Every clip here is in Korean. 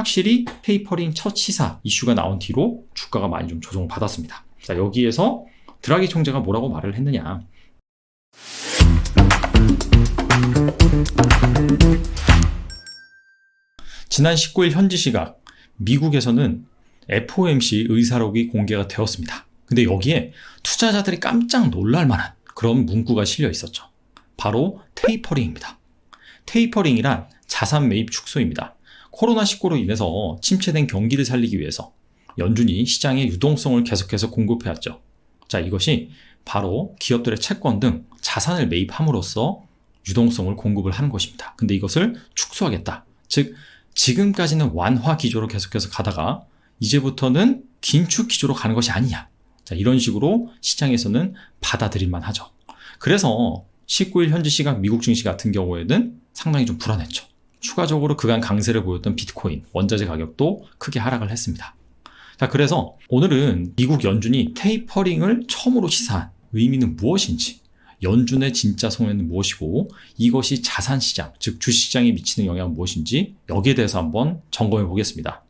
확실히 테이퍼링 첫 시사 이슈가 나온 뒤로 주가가 많이 좀 조정을 받았습니다. 자, 여기에서 드라기 총재가 뭐라고 말을 했느냐. 지난 19일 현지 시각 미국에서는 FOMC 의사록이 공개가 되었습니다. 근데 여기에 투자자들이 깜짝 놀랄 만한 그런 문구가 실려 있었죠. 바로 테이퍼링입니다. 테이퍼링이란 자산 매입 축소입니다. 코로나19로 인해서 침체된 경기를 살리기 위해서 연준이 시장에 유동성을 계속해서 공급해왔죠. 자, 이것이 바로 기업들의 채권 등 자산을 매입함으로써 유동성을 공급을 하는 것입니다. 근데 이것을 축소하겠다. 즉, 지금까지는 완화 기조로 계속해서 가다가 이제부터는 긴축 기조로 가는 것이 아니냐. 자, 이런 식으로 시장에서는 받아들일만 하죠. 그래서 19일 현지 시각 미국 증시 같은 경우에는 상당히 좀 불안했죠. 추가적으로 그간 강세를 보였던 비트코인, 원자재 가격도 크게 하락을 했습니다. 자, 그래서 오늘은 미국 연준이 테이퍼링을 처음으로 시사한 의미는 무엇인지, 연준의 진짜 성향은 무엇이고 이것이 자산시장, 즉 주식시장에 미치는 영향은 무엇인지 여기에 대해서 한번 점검해 보겠습니다.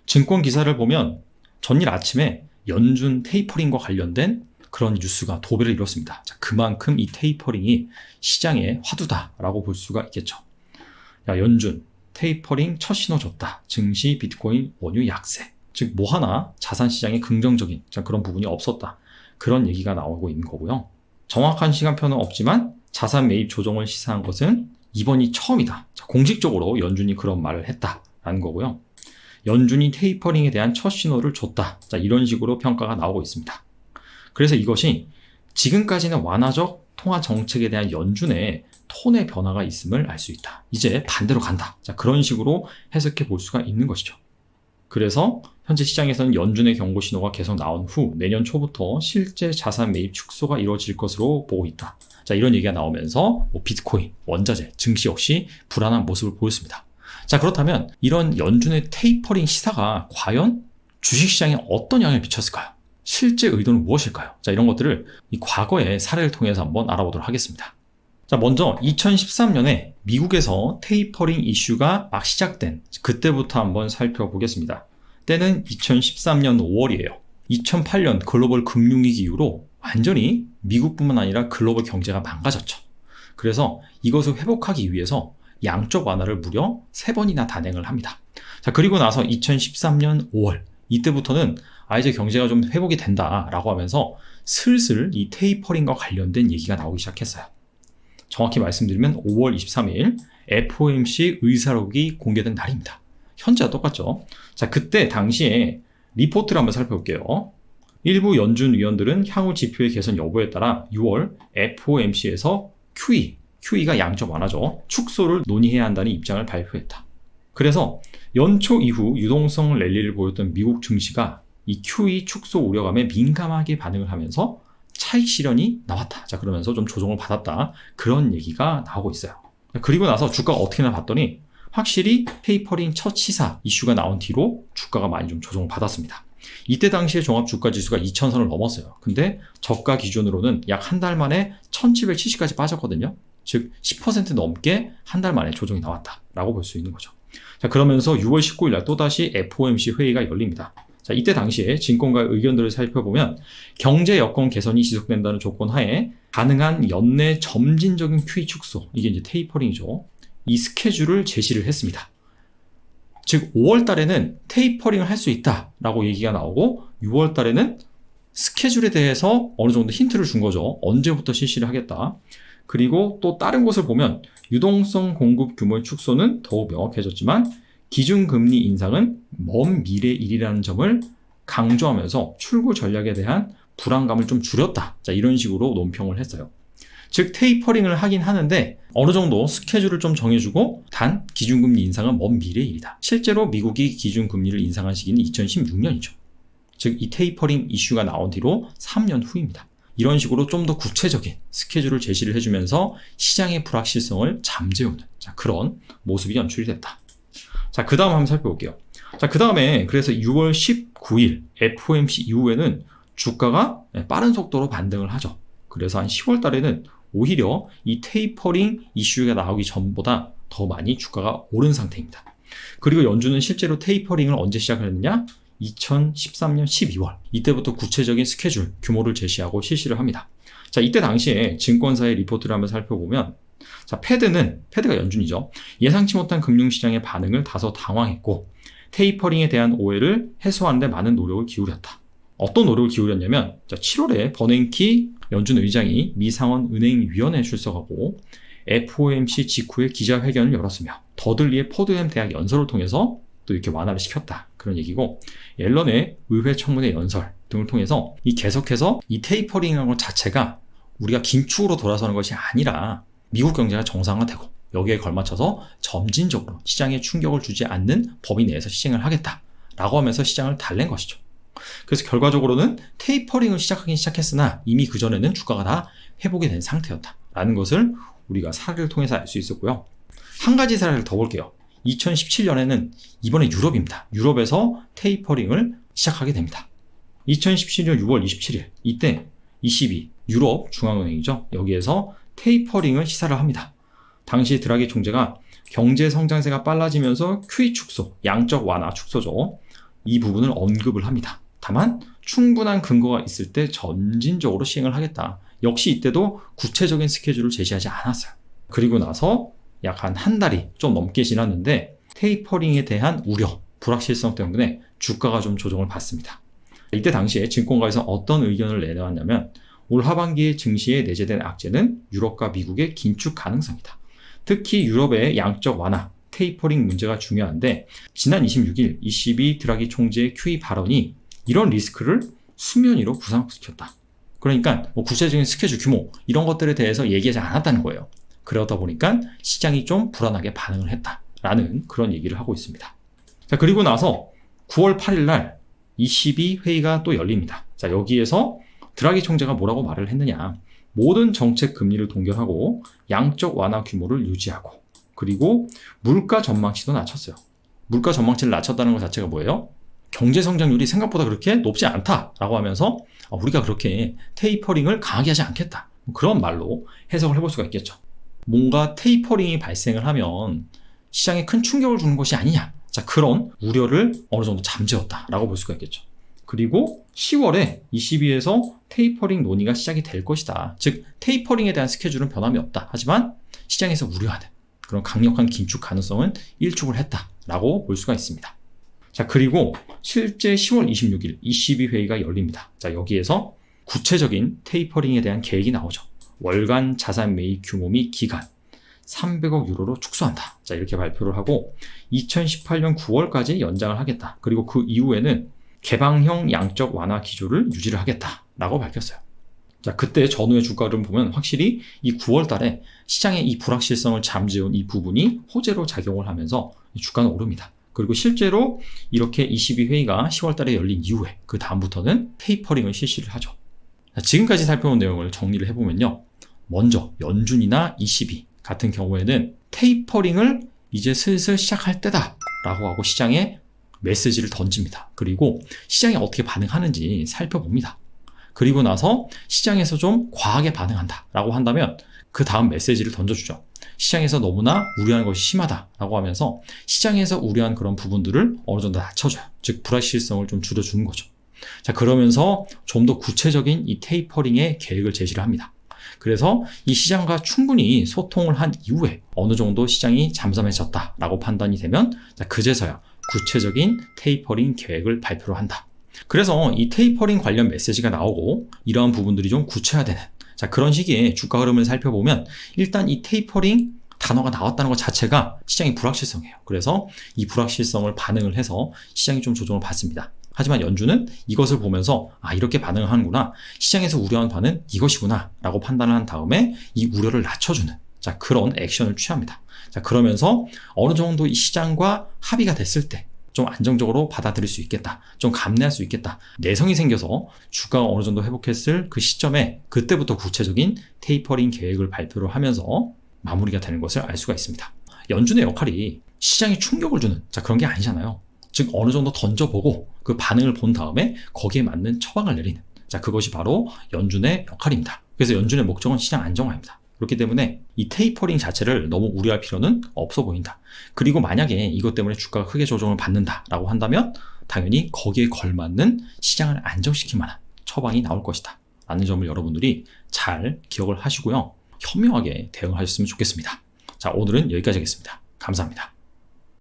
증권 기사를 보면 전일 아침에 연준 테이퍼링과 관련된 그런 뉴스가 도배를 이뤘습니다. 자, 그만큼 이 테이퍼링이 시장의 화두다라고 볼 수가 있겠죠. 야, 연준 테이퍼링 첫 신호 줬다. 증시, 비트코인, 원유 약세. 즉 뭐 하나 자산시장에 긍정적인 그런 부분이 없었다. 그런 얘기가 나오고 있는 거고요. 정확한 시간표는 없지만 자산 매입 조정을 시사한 것은 이번이 처음이다. 자, 공식적으로 연준이 그런 말을 했다라는 거고요. 연준이 테이퍼링에 대한 첫 신호를 줬다. 자, 이런 식으로 평가가 나오고 있습니다. 그래서 이것이 지금까지는 완화적 통화 정책에 대한 연준의 톤의 변화가 있음을 알 수 있다. 이제 반대로 간다. 자, 그런 식으로 해석해 볼 수가 있는 것이죠. 그래서 현재 시장에서는 연준의 경고 신호가 계속 나온 후 내년 초부터 실제 자산 매입 축소가 이루어질 것으로 보고 있다. 자, 이런 얘기가 나오면서 비트코인, 원자재, 증시 역시 불안한 모습을 보였습니다. 자, 그렇다면 이런 연준의 테이퍼링 시사가 과연 주식시장에 어떤 영향을 미쳤을까요? 실제 의도는 무엇일까요? 자, 이런 것들을 이 과거의 사례를 통해서 한번 알아보도록 하겠습니다. 자, 먼저 2013년에 미국에서 테이퍼링 이슈가 막 시작된 그때부터 한번 살펴보겠습니다. 때는 2013년 5월이에요. 2008년 글로벌 금융위기 이후로 완전히 미국뿐만 아니라 글로벌 경제가 망가졌죠. 그래서 이것을 회복하기 위해서 양적 완화를 무려 3번이나 단행을 합니다. 자, 그리고 나서 2013년 5월 이때부터는 이제 경제가 좀 회복이 된다라고 하면서 슬슬 이 테이퍼링과 관련된 얘기가 나오기 시작했어요. 정확히 말씀드리면 5월 23일 FOMC 의사록이 공개된 날입니다. 현재와 똑같죠. 자, 그때 당시에 리포트를 한번 살펴볼게요. 일부 연준 위원들은 향후 지표의 개선 여부에 따라 6월 FOMC에서 QE가 양적 완화죠. 축소를 논의해야 한다는 입장을 발표했다. 그래서 연초 이후 유동성 랠리를 보였던 미국 증시가 이 QE 축소 우려감에 민감하게 반응을 하면서 차익 실현이 나왔다. 자, 그러면서 좀 조정을 받았다. 그런 얘기가 나오고 있어요. 그리고 나서 주가가 어떻게 나 봤더니 확실히 테이퍼링 첫 시사 이슈가 나온 뒤로 주가가 많이 좀 조정을 받았습니다. 이때 당시에 종합주가지수가 2000선을 넘었어요. 근데 저가 기준으로는 약 한 달 만에 1770까지 빠졌거든요. 즉 10% 넘게 한 달 만에 조정이 나왔다라고 볼 수 있는 거죠. 자, 그러면서 6월 19일 날 또다시 FOMC 회의가 열립니다. 자, 이때 당시에 증권가의 의견들을 살펴보면 경제 여건 개선이 지속된다는 조건 하에 가능한 연내 점진적인 QE 축소, 이게 이제 테이퍼링이죠. 이 스케줄을 제시를 했습니다. 즉 5월 달에는 테이퍼링을 할 수 있다라고 얘기가 나오고 6월 달에는 스케줄에 대해서 어느 정도 힌트를 준 거죠. 언제부터 실시를 하겠다. 그리고 또 다른 곳을 보면 유동성 공급 규모의 축소는 더욱 명확해졌지만 기준금리 인상은 먼 미래 일이라는 점을 강조하면서 출구 전략에 대한 불안감을 좀 줄였다. 자, 이런 식으로 논평을 했어요. 즉 테이퍼링을 하긴 하는데 어느 정도 스케줄을 좀 정해주고 단 기준금리 인상은 먼 미래의 일이다. 실제로 미국이 기준금리를 인상한 시기는 2016년이죠. 즉 이 테이퍼링 이슈가 나온 뒤로 3년 후입니다. 이런 식으로 좀 더 구체적인 스케줄을 제시를 해주면서 시장의 불확실성을 잠재우는 그런 모습이 연출이 됐다. 자, 그 다음 한번 살펴볼게요. 자, 그 다음에 그래서 6월 19일 FOMC 이후에는 주가가 빠른 속도로 반등을 하죠. 그래서 한 10월 달에는 오히려 이 테이퍼링 이슈가 나오기 전보다 더 많이 주가가 오른 상태입니다. 그리고 연준은 실제로 테이퍼링을 언제 시작했느냐? 2013년 12월. 이때부터 구체적인 스케줄, 규모를 제시하고 실시를 합니다. 자, 이때 당시에 증권사의 리포트를 한번 살펴보면, 자, 패드가 연준이죠. 예상치 못한 금융시장의 반응을 다소 당황했고, 테이퍼링에 대한 오해를 해소하는 데 많은 노력을 기울였다. 어떤 노력을 기울였냐면, 자, 7월에 버냉키 연준 의장이 미상원은행위원회에 출석하고 FOMC 직후에 기자회견을 열었으며 더들리의 포드햄 대학 연설을 통해서 또 이렇게 완화를 시켰다. 그런 얘기고, 옐런의 의회 청문회 연설 등을 통해서 계속해서 이 테이퍼링이라는 것 자체가 우리가 긴축으로 돌아서는 것이 아니라 미국 경제가 정상화되고 여기에 걸맞춰서 점진적으로 시장에 충격을 주지 않는 범위 내에서 시행을 하겠다라고 하면서 시장을 달랜 것이죠. 그래서 결과적으로는 테이퍼링을 시작하긴 시작했으나 이미 그전에는 주가가 다 회복이 된 상태였다라는 것을 우리가 사례를 통해서 알 수 있었고요. 한 가지 사례를 더 볼게요. 2017년에는 이번에 유럽입니다. 유럽에서 테이퍼링을 시작하게 됩니다. 2017년 6월 27일 이때 ECB, 유럽 중앙은행이죠. 여기에서 테이퍼링을 시사를 합니다. 당시 드라기 총재가 경제 성장세가 빨라지면서 QE 축소, 양적 완화 축소죠. 이 부분을 언급을 합니다. 다만 충분한 근거가 있을 때 점진적으로 시행을 하겠다. 역시 이때도 구체적인 스케줄을 제시하지 않았어요. 그리고 나서 약 한 달이 좀 넘게 지났는데 테이퍼링에 대한 우려, 불확실성 때문에 주가가 좀 조정을 받습니다. 이때 당시에 증권가에서 어떤 의견을 내놓았냐면 올 하반기에 증시에 내재된 악재는 유럽과 미국의 긴축 가능성이다. 특히 유럽의 양적 완화, 테이퍼링 문제가 중요한데 지난 26일 ECB 드라기 총재의 QE 발언이 이런 리스크를 수면 위로 부상시켰다. 그러니까 구체적인 스케줄 규모 이런 것들에 대해서 얘기하지 않았다는 거예요. 그러다 보니까 시장이 좀 불안하게 반응을 했다라는 그런 얘기를 하고 있습니다. 자, 그리고 나서 9월 8일 날 ECB 회의가 또 열립니다. 자, 여기에서 드라기 총재가 뭐라고 말을 했느냐. 모든 정책 금리를 동결하고 양적 완화 규모를 유지하고 그리고 물가 전망치도 낮췄어요. 물가 전망치를 낮췄다는 것 자체가 뭐예요? 경제 성장률이 생각보다 그렇게 높지 않다라고 하면서 우리가 그렇게 테이퍼링을 강하게 하지 않겠다. 그런 말로 해석을 해볼 수가 있겠죠. 뭔가 테이퍼링이 발생을 하면 시장에 큰 충격을 주는 것이 아니냐. 자, 그런 우려를 어느 정도 잠재웠다라고 볼 수가 있겠죠. 그리고 10월에 ECB에서 테이퍼링 논의가 시작이 될 것이다. 즉 테이퍼링에 대한 스케줄은 변함이 없다. 하지만 시장에서 우려하는 그런 강력한 긴축 가능성은 일축을 했다라고 볼 수가 있습니다. 자, 그리고 실제 10월 26일 ECB 회의가 열립니다. 자, 여기에서 구체적인 테이퍼링에 대한 계획이 나오죠. 월간 자산 매입 규모 및 기간 300억 유로로 축소한다. 자, 이렇게 발표를 하고 2018년 9월까지 연장을 하겠다. 그리고 그 이후에는 개방형 양적 완화 기조를 유지를 하겠다라고 밝혔어요. 자, 그때 전후의 주가를 보면 확실히 이 9월 달에 시장의 이 불확실성을 잠재운 이 부분이 호재로 작용을 하면서 주가는 오릅니다. 그리고 실제로 이렇게 ECB 회의가 10월 달에 열린 이후에 그 다음부터는 테이퍼링을 실시를 하죠. 자, 지금까지 살펴본 내용을 정리를 해보면요. 먼저 연준이나 ECB 같은 경우에는 테이퍼링을 이제 슬슬 시작할 때다 라고 하고 시장에 메시지를 던집니다. 그리고 시장이 어떻게 반응하는지 살펴봅니다. 그리고 나서 시장에서 좀 과하게 반응한다 라고 한다면 그 다음 메시지를 던져주죠. 시장에서 너무나 우려하는 것이 심하다라고 하면서 시장에서 우려한 그런 부분들을 어느 정도 낮춰줘요. 즉 불확실성을 좀 줄여주는 거죠. 자, 그러면서 좀 더 구체적인 이 테이퍼링의 계획을 제시를 합니다. 그래서 이 시장과 충분히 소통을 한 이후에 어느 정도 시장이 잠잠해졌다라고 판단이 되면 자, 그제서야 구체적인 테이퍼링 계획을 발표를 한다. 그래서 이 테이퍼링 관련 메시지가 나오고 이러한 부분들이 좀 구체화되는 자, 그런 시기에 주가 흐름을 살펴보면 일단 이 테이퍼링 단어가 나왔다는 것 자체가 시장의 불확실성이에요. 그래서 이 불확실성을 반응을 해서 시장이 좀 조정을 받습니다. 하지만 연준은 이것을 보면서 이렇게 반응을 하는구나. 시장에서 우려한 바는 이것이구나 라고 판단을 한 다음에 이 우려를 낮춰주는 자, 그런 액션을 취합니다. 자, 그러면서 어느 정도 이 시장과 합의가 됐을 때 좀 안정적으로 받아들일 수 있겠다. 좀 감내할 수 있겠다. 내성이 생겨서 주가가 어느 정도 회복했을 그 시점에 그때부터 구체적인 테이퍼링 계획을 발표를 하면서 마무리가 되는 것을 알 수가 있습니다. 연준의 역할이 시장에 충격을 주는 자, 그런 게 아니잖아요. 즉 어느 정도 던져보고 그 반응을 본 다음에 거기에 맞는 처방을 내리는 자, 그것이 바로 연준의 역할입니다. 그래서 연준의 목적은 시장 안정화입니다. 그렇기 때문에 이 테이퍼링 자체를 너무 우려할 필요는 없어 보인다. 그리고 만약에 이것 때문에 주가가 크게 조정을 받는다라고 한다면 당연히 거기에 걸맞는 시장을 안정시킬 만한 처방이 나올 것이다 라는 점을 여러분들이 잘 기억을 하시고요. 현명하게 대응하셨으면 좋겠습니다. 자, 오늘은 여기까지 하겠습니다. 감사합니다.